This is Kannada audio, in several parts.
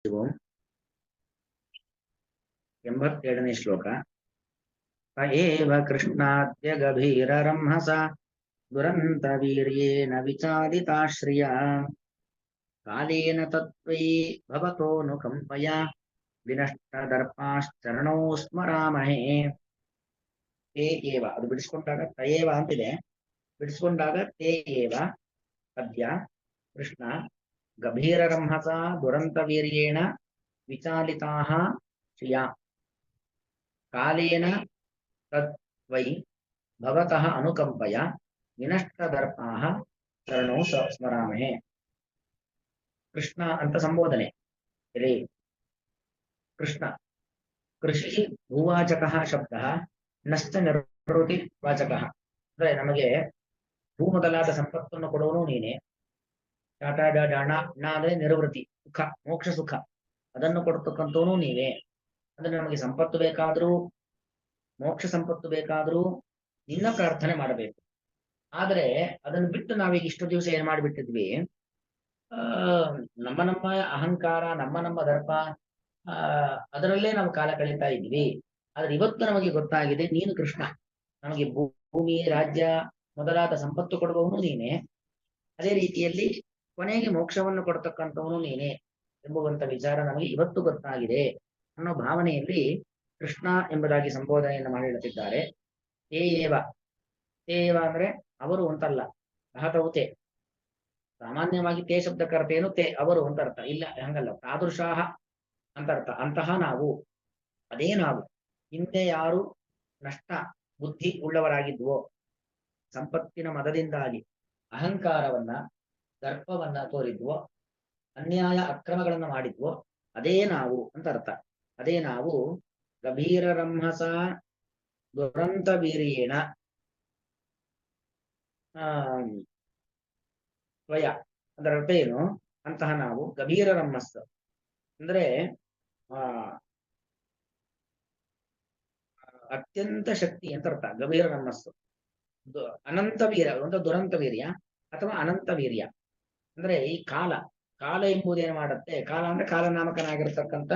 ಓಂ 87ನೇ ಶ್ಲೋಕ. ಸ ಏವ ಕೃಷ್ಣಾದ್ಯ ಗಭೀರರಂಹಸ ದುರಂತ ವೀರ್ಯೇನ ವಿಚಾಲಿತಾಶ್ರಿಯ ಕಾಲೇನ ತತ್ವೈ ಭವತೋನುಕಂಪಯ ವಿನಷ್ಟದರ್ಪಾಶ್ಚರಣೋ ಸ್ಮರಾಮಹೇ. ತೇ ಏವ, ಅದು ಬಿಡಿಸ್ಕೊಂಡಾಗ ತಯೇವ ಅಂತಿದೆ, ಬಿಡಿಸ್ಕೊಂಡಾಗ ತೇ ಏವ ಅದ್ಯ ಕೃಷ್ಣ ಗಭೀರರಂಹಸ ದುರಂತ ವೀರ್ಯೇಣ ವಿಚಾಲಿತಾಃ ಶ್ರಿಯಾ ಕಾಲೇನ ತದ್ವೈ ಭವತಃ ಅನುಕಂಪಯ ವಿನಷ್ಟದರ್ಪಾಃ ಚರಣೋ ಸ್ಮರಾಮಹೇ. ಕೃಷ್ಣ ಅಂತ ಸಂಬೋಧನೆ. ರೇ ಕೃಷ್ಣ. ಕೃಷಿ ಭೂವಾಚಕಃ ಶಬ್ದಃ ನಶ್ಚ ನಿರ್ವೃತಿ ವಾಚಕಃ. ಅಂದ್ರೆ ನಮಗೆ ಭೂ ಮೊದಲಾದ ಸಂಪತ್ತನ್ನು ಕೊಡುವನು ನೀನೆ. ಟಾಟಾಡಾಣ ಅಂದ್ರೆ ನಿರ್ವೃತಿ, ಸುಖ, ಮೋಕ್ಷ ಸುಖ, ಅದನ್ನು ಕೊಡ್ತಕ್ಕಂಥವನು ನೀವೇ. ಅಂದ್ರೆ ನಮಗೆ ಸಂಪತ್ತು ಬೇಕಾದ್ರೂ, ಮೋಕ್ಷ ಸಂಪತ್ತು ಬೇಕಾದ್ರೂ ನಿನ್ನ ಪ್ರಾರ್ಥನೆ ಮಾಡಬೇಕು. ಆದರೆ ಅದನ್ನು ಬಿಟ್ಟು ನಾವೀಗ ಇಷ್ಟು ದಿವಸ ಏನ್ ಮಾಡಿಬಿಟ್ಟಿದ್ವಿ, ನಮ್ಮ ನಮ್ಮ ಅಹಂಕಾರ, ನಮ್ಮ ದರ್ಪ, ಅದರಲ್ಲೇ ನಾವು ಕಾಲ ಕಳೀತಾ ಇದ್ವಿ. ಆದ್ರೆ ಇವತ್ತು ನಮಗೆ ಗೊತ್ತಾಗಿದೆ, ನೀನು ಕೃಷ್ಣ, ನಮಗೆ ಭೂಮಿ, ರಾಜ್ಯ ಮೊದಲಾದ ಸಂಪತ್ತು ಕೊಡುವವನು ನೀನೆ, ಅದೇ ರೀತಿಯಲ್ಲಿ ಕೊನೆಗೆ ಮೋಕ್ಷವನ್ನು ಕೊಡ್ತಕ್ಕಂಥವನು ನೀನೆ ಎಂಬುವಂತ ವಿಚಾರ ನಮಗೆ ಇವತ್ತು ಗೊತ್ತಾಗಿದೆ ಅನ್ನೋ ಭಾವನೆಯಲ್ಲಿ ಕೃಷ್ಣ ಎಂಬುದಾಗಿ ಸಂಬೋಧನೆಯನ್ನು ಮಾಡಿ ಹೇಳುತ್ತಿದ್ದಾರೆ. ತೇ ಏವ, ತೇ ಏವ ಅಂದ್ರೆ ಅವರು ಅಂತಲ್ಲ, ಅಹತೌತೆ. ಸಾಮಾನ್ಯವಾಗಿ ತೇ ಶಬ್ದಕ್ಕರ್ಥೇನು ತೇ ಅವರು ಅಂತ ಅರ್ಥ, ಇಲ್ಲ ಹಂಗಲ್ಲ, ತಾದೃಶಾಹ ಅಂತ ಅರ್ಥ. ಅಂತಹ ನಾವು, ಅದೇ ನಾವು. ಹಿಂದೆ ಯಾರು ನಷ್ಟ ಬುದ್ಧಿ ಉಳ್ಳವರಾಗಿದ್ವೋ, ಸಂಪತ್ತಿನ ಮದದಿಂದಾಗಿ ಅಹಂಕಾರವನ್ನ, ದರ್ಪವನ್ನ ತೋರಿದ್ವೋ, ಅನ್ಯಾಯ ಅಕ್ರಮಗಳನ್ನು ಮಾಡಿದ್ವೋ, ಅದೇ ನಾವು ಅಂತ ಅರ್ಥ. ಅದೇ ನಾವು ಗಭೀರರಂಹಸ ದುರಂತ ವೀರ್ಯೇಣ ತ್ವಯ. ಅದರ ಅರ್ಥ ಏನು? ಅಂತಹ ನಾವು ಗಭೀರರಂಹಸ್ ಅಂದ್ರೆ ಅತ್ಯಂತ ಶಕ್ತಿ ಅಂತ ಅರ್ಥ. ಗಭೀರ ನಮ್ಮಸ್ಸು ಅನಂತ ವೀರ್ಯ, ಒಂದು ದುರಂತ ವೀರ್ಯ ಅಥವಾ ಅನಂತ ವೀರ್ಯ. ಅಂದ್ರೆ ಈ ಕಾಲ, ಕಾಲ ಎಂಬುದೇನು ಮಾಡುತ್ತೆ, ಕಾಲ ಅಂದ್ರೆ ಕಾಲನಾಮಕನಾಗಿರ್ತಕ್ಕಂಥ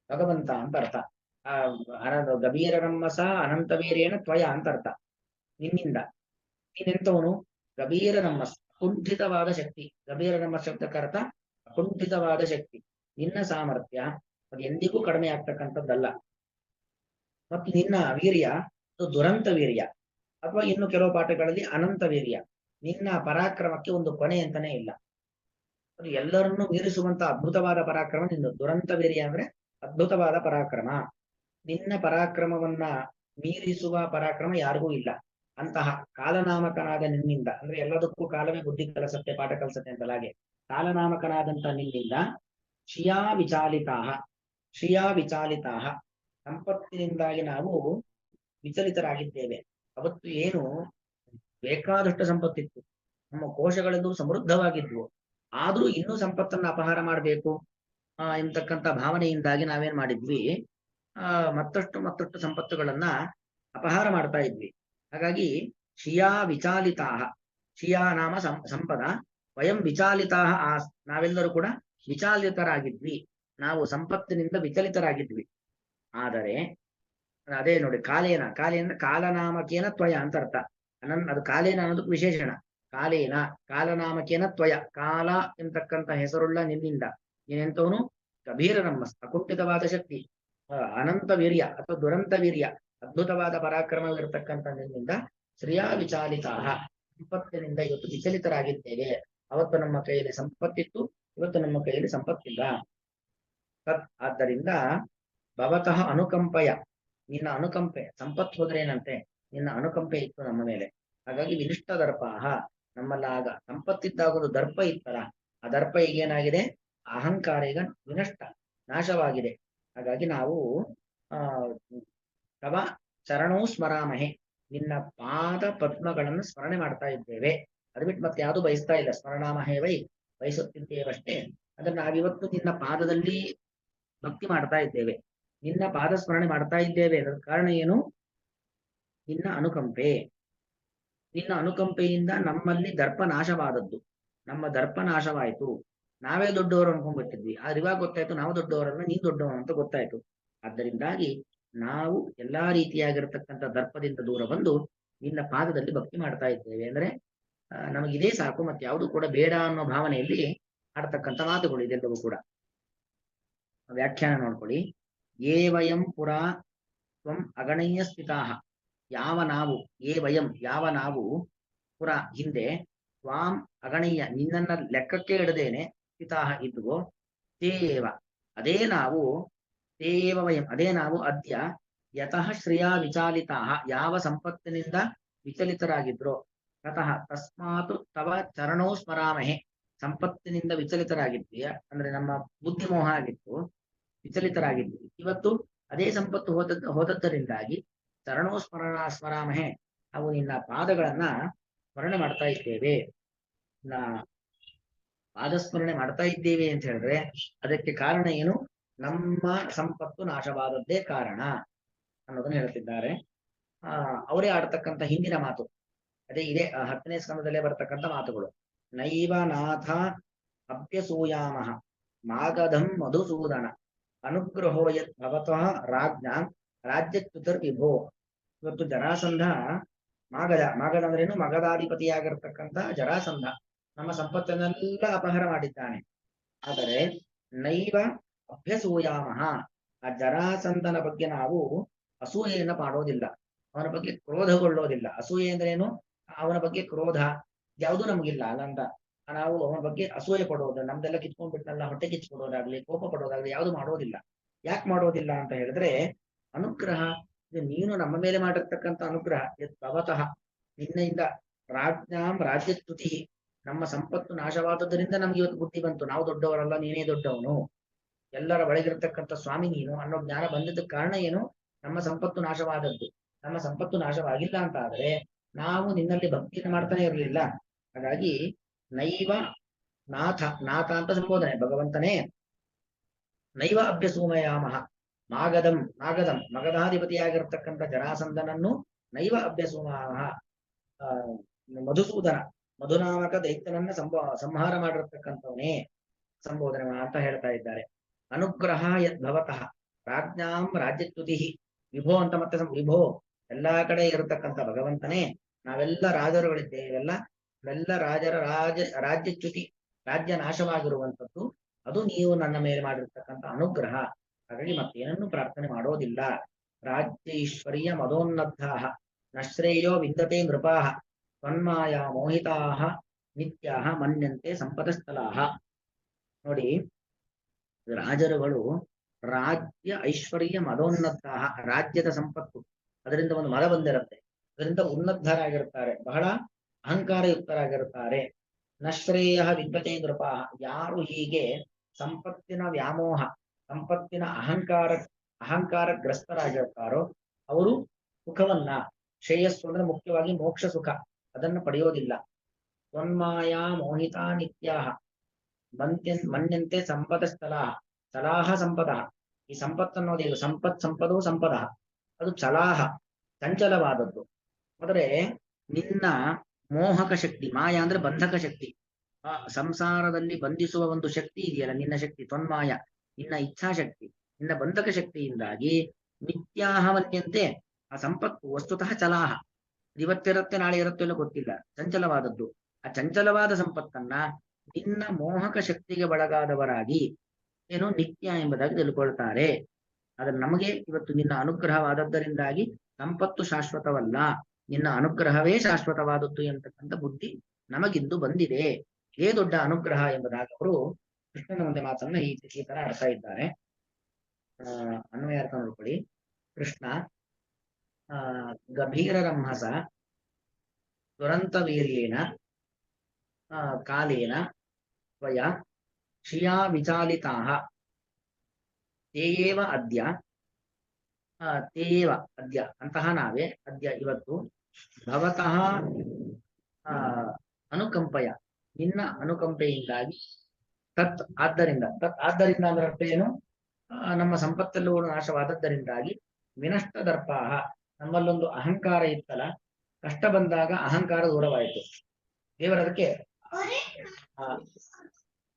ಭಗವಂತ ಅಂತ ಅರ್ಥ. ಗಭೀರ ನಮ್ಮಸ ಅನಂತ ವೀರ್ಯೇನ ತ್ವಯ ಅಂತ ಅರ್ಥ. ನಿನ್ನಿಂದ, ನೀನೆಂತವನು? ಗಭೀರ ನಮ್ಮಸ್, ಕುಂಠಿತವಾದ ಶಕ್ತಿ. ಗಭೀರ ನಮ್ಮ ಶಬ್ದಕ್ಕರ್ಥ ಕುಂಠಿತವಾದ ಶಕ್ತಿ. ನಿನ್ನ ಸಾಮರ್ಥ್ಯ ಅದು ಎಂದಿಗೂ ಕಡಿಮೆ ಆಗ್ತಕ್ಕಂಥದ್ದಲ್ಲ. ಮತ್ತು ನಿನ್ನ ವೀರ್ಯ ಅದು ದುರಂತ ವೀರ್ಯ, ಅಥವಾ ಇನ್ನು ಕೆಲವು ಪಾಠಗಳಲ್ಲಿ ಅನಂತ ವೀರ್ಯ. ನಿನ್ನ ಪರಾಕ್ರಮಕ್ಕೆ ಒಂದು ಕೊನೆ ಅಂತಾನೆ ಇಲ್ಲ. ಅದು ಎಲ್ಲರನ್ನೂ ಮೀರಿಸುವಂತ ಅದ್ಭುತವಾದ ಪರಾಕ್ರಮ ನಿನ್ನ ದುರಂತ ವೀರ್ಯ ಅಂದ್ರೆ ಅದ್ಭುತವಾದ ಪರಾಕ್ರಮ. ನಿನ್ನ ಪರಾಕ್ರಮವನ್ನ ಮೀರಿಸುವ ಪರಾಕ್ರಮ ಯಾರಿಗೂ ಇಲ್ಲ. ಅಂತಹ ಕಾಲನಾಮಕನಾದ ನಿನ್ನಿಂದ, ಅಂದ್ರೆ ಎಲ್ಲದಕ್ಕೂ ಕಾಲವೇ ಬುದ್ಧಿ ಕಲಿಸತ್ತೆ, ಪಾಠ ಕಲಿಸತ್ತೆ ಅಂತಲಾಗೆ ಕಾಲನಾಮಕನಾದಂತ ನಿನ್ನಿಂದ ಶ್ರಿಯಾ ವಿಚಾಲಿತಾಹ, ಶ್ರಿಯಾ ವಿಚಾಲಿತಾಹ, ಸಂಪತ್ತಿನಿಂದಾಗಿ ನಾವು ವಿಚಲಿತರಾಗಿದ್ದೇವೆ. ಅವತ್ತು ಏನು ಬೇಕಾದಷ್ಟು ಸಂಪತ್ತಿತ್ತು, ನಮ್ಮ ಕೋಶಗಳೆಲ್ಲೂ ಸಮೃದ್ಧವಾಗಿದ್ವು, ಆದ್ರೂ ಇನ್ನೂ ಸಂಪತ್ತನ್ನು ಅಪಹಾರ ಮಾಡಬೇಕು ಎಂತಕ್ಕಂಥ ಭಾವನೆಯಿಂದಾಗಿ ನಾವೇನ್ ಮಾಡಿದ್ವಿ, ಮತ್ತಷ್ಟು ಸಂಪತ್ತುಗಳನ್ನ ಅಪಹಾರ ಮಾಡ್ತಾ ಇದ್ವಿ. ಹಾಗಾಗಿ ಶ್ರಿಯಾ ವಿಚಾಲಿತಾಹ, ಶ್ರಿಯಾ ನಾಮ ಸಂಪದ, ವಯಂ ವಿಚಾಲಿತಾಹ ನಾವೆಲ್ಲರೂ ಕೂಡ ವಿಚಾಲಿತರಾಗಿದ್ವಿ, ನಾವು ಸಂಪತ್ತಿನಿಂದ ವಿಚಲಿತರಾಗಿದ್ವಿ. ಆದರೆ ಅದೇ ನೋಡಿ, ಕಾಲೇನ, ಕಾಲೇನ ಕಾಲನಾಮಕೇನ ತ್ವಯ ಅಂತ ಅರ್ಥ. ಅದು ಕಾಲೇನ ಅನ್ನೋದಕ್ಕೆ ವಿಶೇಷಣ. ಕಾಲೇನ, ಕಾಲನಾಮಕೇನ ತ್ವಯ, ಕಾಲ ಎಂತಕ್ಕಂಥ ಹೆಸರುಳ್ಳ ನಿನ್ನಿಂದ, ನೀನೆಂತವನು? ಗಭೀರ ನಮ್ಮಸ್, ಅಕುಂಠಿತವಾದ ಶಕ್ತಿ, ಅನಂತ ವೀರ್ಯ ಅಥವಾ ದುರಂತ ವೀರ್ಯ, ಅದ್ಭುತವಾದ ಪರಾಕ್ರಮವಿರತಕ್ಕಂಥ ನಿನ್ನಿಂದ ಶ್ರಿಯಾ ವಿಚಾಲಿತಾಹ, ಸಂಪತ್ತಿನಿಂದ ಇವತ್ತು ವಿಚಲಿತರಾಗಿದ್ದೇವೆ. ಅವತ್ತು ನಮ್ಮ ಕೈಯಲ್ಲಿ ಸಂಪತ್ತಿತ್ತು, ಇವತ್ತು ನಮ್ಮ ಕೈಯಲ್ಲಿ ಸಂಪತ್ತಿಲ್ಲ. ಆದ್ದರಿಂದ ಭವತಃ ಅನುಕಂಪಯ, ನಿನ್ನ ಅನುಕಂಪೆ, ಸಂಪತ್ತು ಹೋದ್ರೆ ಏನಂತೆ, ನಿನ್ನ ಅನುಕಂಪೆ ಇತ್ತು ನಮ್ಮ ಮೇಲೆ. ಹಾಗಾಗಿ ವಿನಿಷ್ಟ ದರ್ಪಾಹ, ನಮ್ಮಲ್ಲ ಆಗ ಸಂಪತ್ತಿದ್ದಾಗ ಒಂದು ದರ್ಪ ಇತ್ತಲ್ಲ, ಆ ದರ್ಪ ಈಗೇನಾಗಿದೆ, ಅಹಂಕಾರ ಈಗ ವಿನಷ್ಟ, ನಾಶವಾಗಿದೆ. ಹಾಗಾಗಿ ನಾವು ತವ ಚರಣೋ ಸ್ಮರಾಮಹೆ, ನಿನ್ನ ಪಾದ ಪದ್ಮಗಳನ್ನು ಸ್ಮರಣೆ ಮಾಡ್ತಾ ಇದ್ದೇವೆ. ಅದು ಬಿಟ್ಟು ಮತ್ತೆ ಯಾವುದು ಬಯಸ್ತಾ ಇಲ್ಲ. ಸ್ಮರಣಾಮಹೇ ವೈ, ಬಯಸುತ್ತಿದ್ದೇವಷ್ಟೇ. ಅಂದ್ರೆ ನಾವಿವತ್ತು ನಿನ್ನ ಪಾದದಲ್ಲಿ ಭಕ್ತಿ ಮಾಡ್ತಾ ಇದ್ದೇವೆ, ನಿನ್ನ ಪಾದ ಸ್ಮರಣೆ ಮಾಡ್ತಾ ಇದ್ದೇವೆ. ಅದರ ಕಾರಣ ಏನು? ನಿನ್ನ ಅನುಕಂಪೆ. ನಿನ್ನ ಅನುಕಂಪೆಯಿಂದ ನಮ್ಮಲ್ಲಿ ದರ್ಪ ನಾಶವಾದದ್ದು, ನಮ್ಮ ದರ್ಪ ನಾಶವಾಯಿತು. ನಾವೇ ದೊಡ್ಡವರು ಅನ್ಕೊಂಡ್ಬಿಟ್ಟಿದ್ವಿ. ಆದ್ರೆ ಇವಾಗ ಗೊತ್ತಾಯ್ತು ನಾವು ದೊಡ್ಡವರಲ್ಲ, ನೀನ್ ದೊಡ್ಡವನು ಅಂತ ಗೊತ್ತಾಯ್ತು. ಆದ್ದರಿಂದಾಗಿ ನಾವು ಎಲ್ಲಾ ರೀತಿಯಾಗಿರ್ತಕ್ಕಂಥ ದರ್ಪದಿಂದ ದೂರ ಬಂದು ನಿನ್ನ ಪಾದದಲ್ಲಿ ಭಕ್ತಿ ಮಾಡ್ತಾ ಇದ್ದೇವೆ. ಅಂದ್ರೆ ನಮಗಿದೇ ಸಾಕು, ಮತ್ತೆ ಯಾವುದು ಕೂಡ ಬೇಡ ಅನ್ನೋ ಭಾವನೆಯಲ್ಲಿ ಆಡ್ತಕ್ಕಂಥ ಮಾತುಗಳು ಇದೆಲ್ಲವೂ ಕೂಡ. ವ್ಯಾಖ್ಯಾನ ನೋಡ್ಕೊಳ್ಳಿ. ಯೇ ವಯಂ ಪುರಾ ತ್ವಂ ಅಗಣಯ್ಯ ಸ್ಥಿತಾಹ, ಯಾವ ನಾವು, ಯೇ ವಯಂ ಯಾವ ನಾವು, ಪುರ ಹಿಂದೆ, ತ್ವಾಂ ಅಗಣಯ್ಯ ನಿನ್ನನ್ನ ಲೆಕ್ಕಕ್ಕೆ ಇಡದೇನೆ, ಸ್ಥಿತಾಹ ಇದ್ವೋ, ತೇವ ಅದೇ ನಾವು, ತೇವ ವಯಂ ಅದೇ ನಾವು, ಅದ್ಯ ಯತಃ ಶ್ರಿಯಾ ವಿಚಾಲಿತಾಹ ಯಾವ ಸಂಪತ್ತಿನಿಂದ ವಿಚಲಿತರಾಗಿದ್ರೋ, ತತಃ ತಸ್ಮಾತ್ ತವ ಚರಣೋ ಸ್ಮರಾಮಹೆ ಸಂಪತ್ತಿನಿಂದ ವಿಚಲಿತರಾಗಿದ್ವಿ, ಅಂದ್ರೆ ನಮ್ಮ ಬುದ್ಧಿಮೋಹ ಆಗಿತ್ತು, ವಿಚಲಿತರಾಗಿದ್ವಿ. ಇವತ್ತು ಅದೇ ಸಂಪತ್ತು ಹೋದದ್ದರಿಂದಾಗಿ ಚರಣೋ ಸ್ಮರಾಮಹೆ ನಾವು ನಿನ್ನ ಪಾದಗಳನ್ನ ಸ್ಮರಣೆ ಮಾಡ್ತಾ ಇದ್ದೇವೆ. ಪಾದಸ್ಮರಣೆ ಮಾಡ್ತಾ ಇದ್ದೇವೆ ಅಂತ ಹೇಳಿದ್ರೆ ಅದಕ್ಕೆ ಕಾರಣ ಏನು? ನಮ್ಮ ಸಂಪತ್ತು ನಾಶವಾದದ್ದೇ ಕಾರಣ ಅನ್ನೋದನ್ನ ಹೇಳ್ತಿದ್ದಾರೆ. ಅವರೇ ಆಡ್ತಕ್ಕಂಥ ಹಿಂದಿನ ಮಾತು ಅದೇ ಇದೆ, 10ನೇ ಸ್ಕಂದದಲ್ಲೇ ಬರ್ತಕ್ಕಂಥ ಮಾತುಗಳು. ನೈವ ನಾಥ ಅಭ್ಯಸೂಯಾಮಃ ಮಾಗಧಂ ಮಧುಸೂದನ ಅನುಗ್ರಹೋ ಯತ್ ಭವತಃ ರಾಜ್ಞಾಂ ರಾಜ್ಯಚ್ಯುತರ್ವಿಭೋ. ಇವತ್ತು ಜರಾಸಂಧ ಮಾಗಧ ಅಂದ್ರೇನು? ಮಗಧಾಧಿಪತಿಯಾಗಿರ್ತಕ್ಕಂಥ ಜರಾಸಂಧ ನಮ್ಮ ಸಂಪತ್ತನ್ನೆಲ್ಲ ಅಪಹಾರ ಮಾಡಿದ್ದಾನೆ. ಆದರೆ ನೈವ ಅಭ್ಯಸೂಯಾಮಃ, ಆ ಜರಾಸಂಧನ ಬಗ್ಗೆ ನಾವು ಅಸೂಯೆಯನ್ನ ಮಾಡೋದಿಲ್ಲ, ಅವನ ಬಗ್ಗೆ ಕ್ರೋಧಗೊಳ್ಳೋದಿಲ್ಲ. ಅಸೂಯೆ ಅಂದ್ರೇನು? ಅವನ ಬಗ್ಗೆ ಕ್ರೋಧ ಯಾವುದೂ ನಮಗಿಲ್ಲ ಅಲ್ಲಂತ ನಾವು ಅವನ ಬಗ್ಗೆ ಅಸೂಯೆ ಪಡೋದು, ನಮ್ದೆಲ್ಲ ಕಿತ್ಕೊಂಡ್ಬಿಟ್ಟಲ್ಲ ಹೊಟ್ಟೆ ಕಿಚ್ಕೊಡೋದಾಗ್ಲಿ ಕೋಪ ಪಡೋದಾಗ್ಲಿ ಯಾವುದು ಮಾಡೋದಿಲ್ಲ. ಯಾಕೆ ಮಾಡೋದಿಲ್ಲ ಅಂತ ಹೇಳಿದ್ರೆ, ಅನುಗ್ರಹ ಇದು ನೀನು ನಮ್ಮ ಮೇಲೆ ಮಾಡಿರ್ತಕ್ಕಂಥ ಅನುಗ್ರಹ. ಭವತಃ ನಿನ್ನೆಯಿಂದ, ರಾಜ್ಞಾಂ ರಾಜ್ಯಚ್ಯುತಿ ನಮ್ಮ ಸಂಪತ್ತು ನಾಶವಾದದ್ದರಿಂದ ನಮ್ಗೆ ಇವತ್ತು ಬುದ್ಧಿ ಬಂತು, ನಾವು ದೊಡ್ಡವರಲ್ಲ ನೀನೇ ದೊಡ್ಡವನು, ಎಲ್ಲರ ಒಳಗಿರ್ತಕ್ಕಂಥ ಸ್ವಾಮಿ ನೀನು ಅನ್ನೋ ಜ್ಞಾನ ಬಂದಿದ್ದಕ್ಕೆ ಕಾರಣ ಏನು? ನಮ್ಮ ಸಂಪತ್ತು ನಾಶವಾದದ್ದು. ನಮ್ಮ ಸಂಪತ್ತು ನಾಶವಾಗಿಲ್ಲ ಅಂತ ಆದ್ರೆ ನಾವು ನಿನ್ನಲ್ಲಿ ಭಕ್ತಿಯನ್ನು ಮಾಡ್ತಾನೆ ಇರಲಿಲ್ಲ. ಹಾಗಾಗಿ ನೈವ ನಾಥ, ನಾಥ ಅಂತ ಸಂಬೋಧನೆ, ಭಗವಂತನೇ. ನೈವ ಅಭ್ಯಸೂಮಯಾಮಃ ಮಾಗಧಂ ಮಗಧಾಧಿಪತಿಯಾಗಿರ್ತಕ್ಕಂಥ ಜರಾಸಂಧನನ್ನು ನೈವ ಅಭ್ಯಸೂಮಃ ಮಧುಸೂದನ ಮಧುನಾಮಕ ದೈತ್ಯನನ್ನ ಸಂಹಾರ ಮಾಡಿರ್ತಕ್ಕಂಥವನೇ ಸಂಬೋಧನೆ ಅಂತ ಹೇಳ್ತಾ ಇದ್ದಾರೆ. ಅನುಗ್ರಹ ಯದ್ ಭವತಃ ರಾಜ್ಞಾಂ ರಾಜ್ಯಚ್ಯುತಿ ವಿಭೋ ಅಂತ ಮತ್ತೆ ವಿಭೋ ಎಲ್ಲಾ ಕಡೆ ಇರತಕ್ಕಂಥ ಭಗವಂತನೇ, ನಾವೆಲ್ಲ ರಾಜರುಗಳಿದ್ದೇವೆಲ್ಲ, ರಾಜರ ರಾಜ್ಯಚ್ಯುತಿ ರಾಜ್ಯ ನಾಶವಾಗಿರುವಂಥದ್ದು ಅದು ನೀವು ನನ್ನ ಮೇಲೆ ಮಾಡಿರ್ತಕ್ಕಂಥ ಅನುಗ್ರಹ. ಹಾಗಾಗಿ ಮತ್ತೇನನ್ನು ಪ್ರಾರ್ಥನೆ ಮಾಡೋದಿಲ್ಲ. ರಾಜ್ಯೈಶ್ವರ್ಯ ಮದೋನ್ನದ್ಧಾ ನಶ್ರೇಯೋ ವಿಂದತೆ ನೃಪಾಃ ತನ್ಮಾಯ ಮೋಹಿತಾಃ ನಿತ್ಯಾಃ ಮನ್ಯಂತೆ ಸಂಪದಸ್ಥಲಾಃ. ನೋಡಿ, ರಾಜರುಗಳು ರಾಜ್ಯ ಐಶ್ವರ್ಯ ಮದೋನ್ನದ್ಧಾಃ, ರಾಜ್ಯದ ಸಂಪತ್ತು ಅದರಿಂದ ಒಂದು ಮದ ಬಂದಿರುತ್ತೆ, ಅದರಿಂದ ಉನ್ನತರಾಗಿರ್ತಾರೆ, ಬಹಳ ಅಹಂಕಾರಯುಕ್ತರಾಗಿರುತ್ತಾರೆ. ನಶ್ರೇಯ ವಿದ್ಯತೆ ನೃಪಾಃ, ಯಾರು ಹೀಗೆ ಸಂಪತ್ತಿನ ವ್ಯಾಮೋಹ ಸಂಪತ್ತಿನ ಅಹಂಕಾರಗ್ರಸ್ತರಾಗಿರ್ತಾರೋ ಅವರು ಸುಖವನ್ನ, ಶ್ರೇಯಸ್ಸು ಅಂದ್ರೆ ಮುಖ್ಯವಾಗಿ ಮೋಕ್ಷ ಸುಖ, ಅದನ್ನು ಪಡೆಯೋದಿಲ್ಲ. ತ್ವನ್ಮಾಯ ಮೋಹಿತಾ ನಿತ್ಯಾಹ ಮನ್ಯಂತೆ ಸಂಪದ ಚಲಾಹ ಸಂಪದ. ಈ ಸಂಪತ್ತನ್ನೋದು ಇದು ಸಂಪದೋ ಸಂಪದ, ಅದು ಚಲಾಹ ಚಂಚಲವಾದದ್ದು. ಆದರೆ ನಿನ್ನ ಮೋಹಕ ಶಕ್ತಿ, ಮಾಯ ಅಂದ್ರೆ ಬಂಧಕ ಶಕ್ತಿ, ಆ ಸಂಸಾರದಲ್ಲಿ ಬಂಧಿಸುವ ಒಂದು ಶಕ್ತಿ ಇದೆಯಲ್ಲ ನಿನ್ನ ಶಕ್ತಿ, ತ್ವನ್ಮಾಯ ನಿನ್ನ ಇಚ್ಛಾಶಕ್ತಿ, ನಿನ್ನ ಬಂಧಕ ಶಕ್ತಿಯಿಂದಾಗಿ ನಿತ್ಯಾಹ ಮನ್ಯಂತೆ ಆ ಸಂಪತ್ತು ವಸ್ತುತಃ ಚಲಾಹ, ಇವತ್ತಿರುತ್ತೆ ನಾಳೆ ಇರುತ್ತೆ ಇಲ್ಲ ಗೊತ್ತಿಲ್ಲ, ಚಂಚಲವಾದದ್ದು. ಆ ಚಂಚಲವಾದ ಸಂಪತ್ತನ್ನ ನಿನ್ನ ಮೋಹಕ ಶಕ್ತಿಗೆ ಒಳಗಾದವರಾಗಿ ಏನು ನಿತ್ಯ ಎಂಬುದಾಗಿ ತಿಳ್ಕೊಳ್ತಾರೆ. ಆದ್ರೆ ನಮಗೆ ಇವತ್ತು ನಿನ್ನ ಅನುಗ್ರಹವಾದದ್ದರಿಂದಾಗಿ ಸಂಪತ್ತು ಶಾಶ್ವತವಲ್ಲ, ನಿನ್ನ ಅನುಗ್ರಹವೇ ಶಾಶ್ವತವಾದದ್ದು ಎಂಬತಕ್ಕಂಥ ಬುದ್ಧಿ ನಮಗಿಂದು ಬಂದಿದೆ. ಇದೇ ದೊಡ್ಡ ಅನುಗ್ರಹ ಎಂಬುದಾಗಿ ಅವರು ಕೃಷ್ಣನ ಒಂದು ಮಾತನ್ನ ಈ ತರ ಆಡ್ತಾ ಇದ್ದಾರೆ. ಅನ್ವಯ ಅರ್ಥ ನೋಡ್ಕೊಳ್ಳಿ. ಕೃಷ್ಣ ಗಭೀರ ರಂಹಸ ದುರಂತ ವೀರ್ಯೇನ ಕಾಲೇನ ತ್ವಯ ಶ್ರಿಯಾ ವಿಚಾಲಿತಾಃ ತೇಯೇವ ಅದ್ಯ ಅಂತಹ ನಾವೇ ಅದ್ಯ ಇವತ್ತು ಭವತಃ ಅನುಕಂಪಯ ನಿನ್ನ ಅನುಕಂಪೆಯಿಂದಾಗಿ ತತ್ ಆದ್ದರಿಂದ ಅಂದ್ರೆ ಅರ್ಥ ಏನು? ನಮ್ಮ ಸಂಪತ್ತೆಲ್ಲವೂ ನಾಶವಾದದ್ದರಿಂದಾಗಿ ವಿನಷ್ಟ ದರ್ಪಾಹ, ನಮ್ಮಲ್ಲೊಂದು ಅಹಂಕಾರ ಇತ್ತಲ್ಲ, ಕಷ್ಟ ಬಂದಾಗ ಅಹಂಕಾರ ದೂರವಾಯಿತು. ದೇವರದಕ್ಕೆ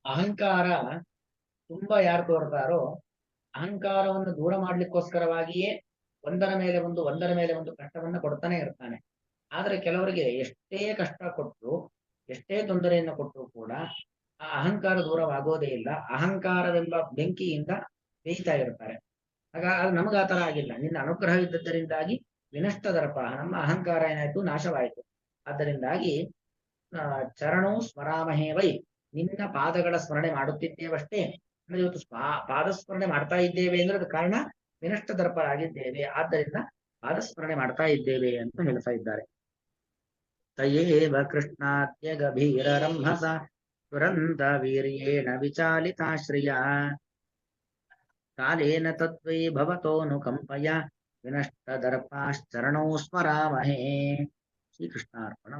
ಅಹಂಕಾರ ತುಂಬಾ ಯಾರು ತೋರ್ತಾರೋ ಅಹಂಕಾರವನ್ನು ದೂರ ಮಾಡ್ಲಿಕ್ಕೋಸ್ಕರವಾಗಿಯೇ ಒಂದರ ಮೇಲೆ ಒಂದು ಕಷ್ಟವನ್ನ ಕೊಡ್ತಾನೆ ಇರ್ತಾನೆ. ಆದ್ರೆ ಕೆಲವರಿಗೆ ಎಷ್ಟೇ ಕಷ್ಟ ಕೊಟ್ಟರು, ಎಷ್ಟೇ ತೊಂದರೆಯನ್ನು ಕೊಟ್ಟರು ಕೂಡ ಆ ಅಹಂಕಾರ ದೂರವಾಗೋದೇ ಇಲ್ಲ. ಅಹಂಕಾರವೆಂಬ ಬೆಂಕಿಯಿಂದ ಬೇಯ್ತಾ ಇರ್ತಾರೆ. ಆಗ ಅದು ನಮಗ ಆ ತರ ಆಗಿಲ್ಲ. ನಿನ್ನ ಅನುಗ್ರಹ ಇದ್ದದ್ದರಿಂದಾಗಿ ವಿನಷ್ಟ ದರ್ಪ, ನಮ್ಮ ಅಹಂಕಾರ ಏನಾಯ್ತು, ನಾಶವಾಯಿತು. ಆದ್ದರಿಂದಾಗಿ ಚರಣೋ ಸ್ಮರಾಮಹೇ ವೈ, ನಿನ್ನ ಪಾದಗಳ ಸ್ಮರಣೆ ಮಾಡುತ್ತಿದ್ದೇವಷ್ಟೇ. ಅಂದ್ರೆ ಇವತ್ತು ಪಾದಸ್ಮರಣೆ ಮಾಡ್ತಾ ಇದ್ದೇವೆ ಅಂದ್ರೆ ಅದು ಕಾರಣ ವಿನಷ್ಟ ದರ್ಪರಾಗಿದ್ದೇವೆ, ಆದ್ದರಿಂದ ಪಾದಸ್ಮರಣೆ ಮಾಡ್ತಾ ಇದ್ದೇವೆ ಅಂತ ಹೇಳ್ತಾ ಇದ್ದಾರೆ. ತಯೇವ ಕೃಷ್ಣಾದ್ಯ ಗಭೀರರಂಭಸ ತುರಂತ ವೀರ್ಯೇಣ ವಿಚಾಲಿತಾಶ್ರಿಯ ಕಾಲೇನ ತದ್ವೈ ಭವತೋನುಕಂಪಯ ವಿನಷ್ಟ ದರ್ಪಾಶ್ಚರಣೌ ಸ್ಮರಾಮಹೇ. ಶ್ರೀಕೃಷ್ಣಾರ್ಪಣ.